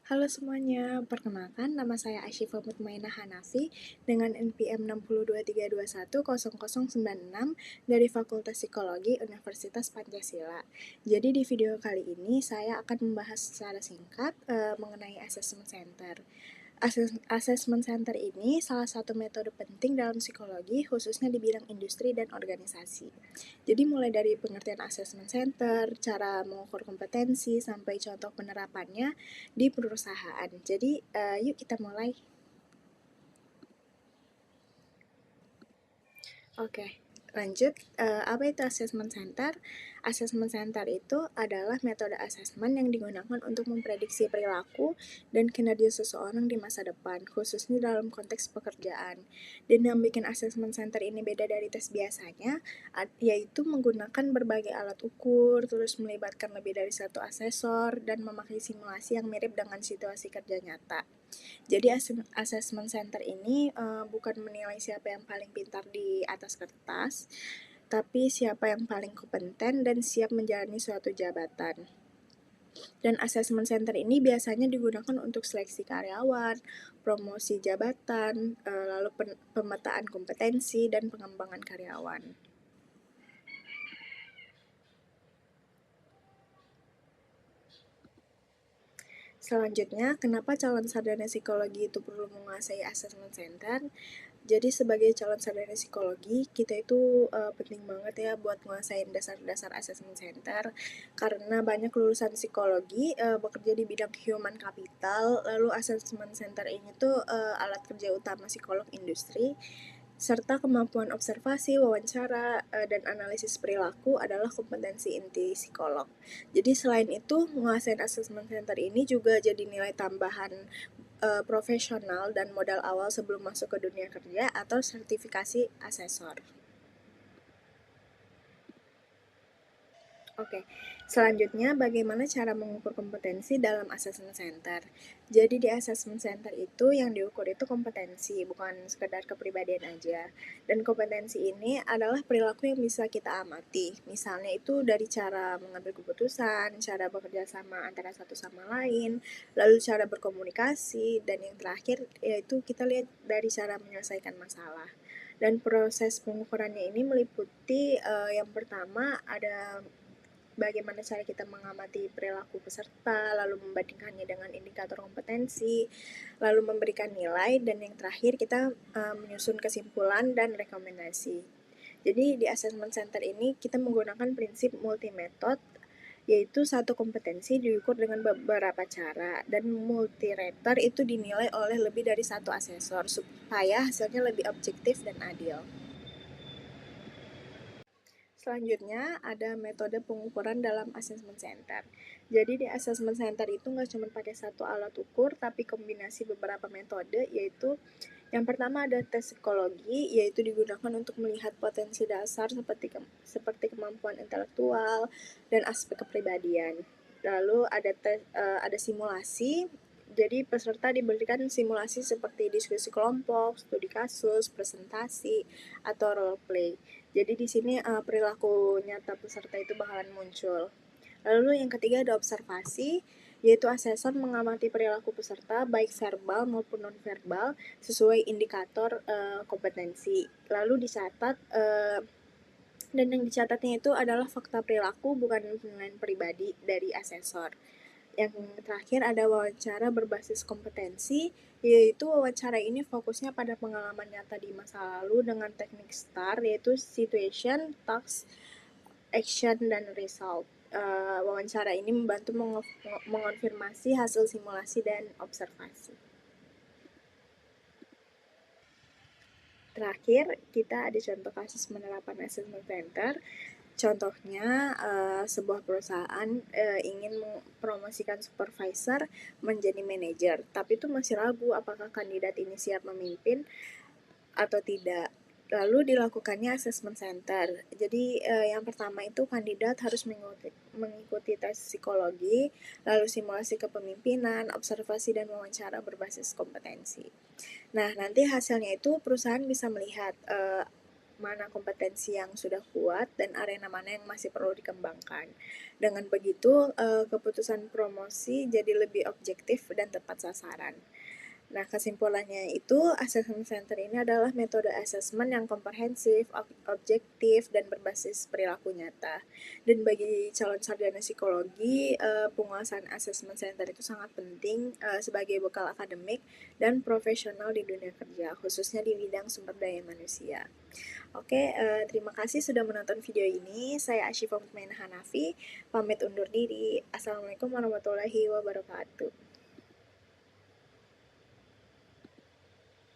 Halo semuanya, perkenalkan nama saya Asyifa Mutmainah Hanafi dengan NPM 622310096 dari Fakultas Psikologi Universitas Pancasila. Jadi di video kali ini saya akan membahas secara singkat mengenai Assessment Center. Assessment Center ini salah satu metode penting dalam psikologi, khususnya di bidang industri dan organisasi. Jadi mulai dari pengertian assessment center, cara mengukur kompetensi, sampai contoh penerapannya di perusahaan. Jadi yuk kita mulai. Oke, lanjut. Apa itu assessment center? Assessment center itu adalah metode assessment yang digunakan untuk memprediksi perilaku dan kinerja seseorang di masa depan, khususnya dalam konteks pekerjaan. Dan yang bikin assessment center ini beda dari tes biasanya, yaitu menggunakan berbagai alat ukur, terus melibatkan lebih dari satu asesor, dan memakai simulasi yang mirip dengan situasi kerja nyata. Jadi assessment center ini bukan menilai siapa yang paling pintar di atas kertas, tapi siapa yang paling kompeten dan siap menjalani suatu jabatan. Dan assessment center ini biasanya digunakan untuk seleksi karyawan, promosi jabatan, lalu pemetaan kompetensi, dan pengembangan karyawan. Selanjutnya, kenapa calon sarjana psikologi itu perlu menguasai assessment center? Jadi sebagai calon sarjana psikologi, kita itu penting banget ya buat nguasain dasar-dasar assessment center, karena banyak lulusan psikologi bekerja di bidang human capital, lalu assessment center ini tuh alat kerja utama psikolog industri, serta kemampuan observasi, wawancara, dan analisis perilaku adalah kompetensi inti psikolog. Jadi selain itu, menguasai assessment center ini juga jadi nilai tambahan profesional dan modal awal sebelum masuk ke dunia kerja atau sertifikasi asesor. Oke, selanjutnya bagaimana cara mengukur kompetensi dalam assessment center. Jadi di assessment center itu yang diukur itu kompetensi, bukan sekedar kepribadian aja. Dan kompetensi ini adalah perilaku yang bisa kita amati. Misalnya itu dari cara mengambil keputusan, cara bekerja sama antara satu sama lain, lalu cara berkomunikasi, dan yang terakhir yaitu kita lihat dari cara menyelesaikan masalah. Dan proses pengukurannya ini meliputi yang pertama ada bagaimana cara kita mengamati perilaku peserta, lalu membandingkannya dengan indikator kompetensi, lalu memberikan nilai, dan yang terakhir kita menyusun kesimpulan dan rekomendasi. Jadi di assessment center ini kita menggunakan prinsip multi method, yaitu satu kompetensi diukur dengan beberapa cara, dan multi rater itu dinilai oleh lebih dari satu asesor supaya hasilnya lebih objektif dan adil. Selanjutnya ada metode pengukuran dalam assessment center. Jadi di assessment center itu nggak cuma pakai satu alat ukur, tapi kombinasi beberapa metode, yaitu yang pertama ada tes psikologi, yaitu digunakan untuk melihat potensi dasar seperti kemampuan intelektual dan aspek kepribadian. Lalu ada simulasi. Jadi peserta diberikan simulasi seperti diskusi kelompok, studi kasus, presentasi, atau role play. Jadi di sini perilaku nyata peserta itu bakalan muncul. Lalu yang ketiga ada observasi, yaitu asesor mengamati perilaku peserta baik verbal maupun nonverbal sesuai indikator kompetensi. Lalu dicatat dan yang dicatatnya itu adalah fakta perilaku, bukan penilaian pribadi dari asesor. Yang terakhir ada wawancara berbasis kompetensi, yaitu wawancara ini fokusnya pada pengalaman nyata di masa lalu dengan teknik STAR, yaitu Situation, Task, Action, dan Result. Wawancara ini membantu mengonfirmasi hasil simulasi dan observasi. Terakhir, kita ada contoh kasus penerapan assessment center. Contohnya, sebuah perusahaan ingin mempromosikan supervisor menjadi manajer, tapi itu masih ragu apakah kandidat ini siap memimpin atau tidak. Lalu dilakukannya assessment center. Jadi yang pertama itu kandidat harus mengikuti tes psikologi, lalu simulasi kepemimpinan, observasi, dan wawancara berbasis kompetensi. Nah, nanti hasilnya itu perusahaan bisa melihat mana kompetensi yang sudah kuat dan arena mana yang masih perlu dikembangkan. Dengan begitu, keputusan promosi jadi lebih objektif dan tepat sasaran. Nah, kesimpulannya itu, assessment center ini adalah metode assessment yang komprehensif, objektif, dan berbasis perilaku nyata. Dan bagi calon sarjana psikologi, penguasaan assessment center itu sangat penting sebagai bekal akademik dan profesional di dunia kerja, khususnya di bidang sumber daya manusia. Oke, terima kasih sudah menonton video ini. Saya Asyifa Mutmainah Hanafi, pamit undur diri. Assalamualaikum warahmatullahi wabarakatuh.